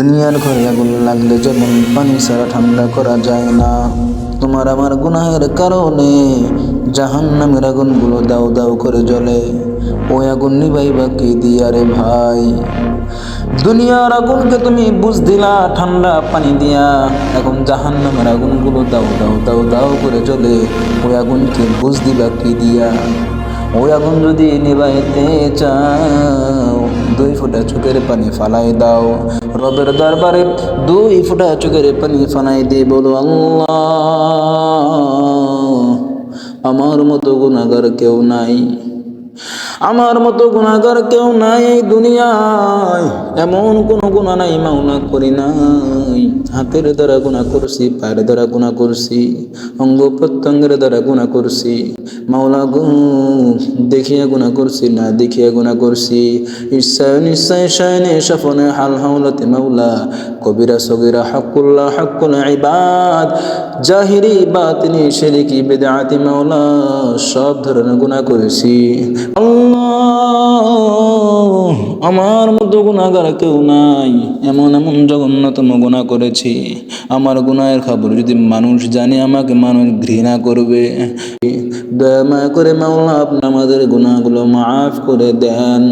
দুনিয়ার ঘরে আগুন লাগলে যেমন পানি ছাড়া ঠান্ডা করা যায় না, তোমার আমার গুনাহের কারণে জাহান্নামের আগুনগুলো দাউ দাউ করে জ্বলে। ওই আগুন নিভাইবা কি দিয়া রে ভাই? দুনিয়ার আগুনকে তুমি বুঝ দিলা ঠান্ডা পানি দিয়া, এখন জাহান্নামের আগুনগুলো দাউ দাউ দাউ দাউ করে জ্বলে। ওই আগুনকে বুঝ দিবা কি দিয়া? ওই আগুন যদি নিভাইতে চাও, 2 ফোঁটা চোখের পানি ফালাই দাও। রবের দরবারে 2 ফোঁটা চোখের পানি ফালাই দিয়ে বলো, আল্লাহ, আমার মতো গুনাহগার কেউ নাই, আমার মতো গুনাহগার কেউ নাই এই দুনিয়ায়। এমন কোনো গুনাহ নাই মাওলা করি নাই। হাতের দ্বারা গুনাহ করছি, পায়ের দ্বারা গুনাহ করছি, অঙ্গ প্রত্যঙ্গের দ্বারা গুনাহ করছি। মাওলা গো, দেখিয়া গুনাহ করছি না দেখিয়া গুনাহ করছি, ইচ্ছায় নিশ্চয় শায়নে স্বপনে হাল হাওলাতে মাওলা। কবিরা সগীরা হাক্কুল্লাহ হাক্কুল ইবাদ, জাহিরি বাতিনি শিরকি বিদআতি মাওলা, সব ধরনের গুনাহ করেছি। আল্লাহ, আমার মতো গুনাহগার কেউ নাই। এমন এমন জঘন্যতম গুনাহ করেছি, আমার গুনাহের খবর যদি মানুষ জানে আমাকে মানুষ ঘৃণা করবে। দয়া মায়া করে মাওলা আপনি আমাদের গুনাহগুলো মাফ করে দেন।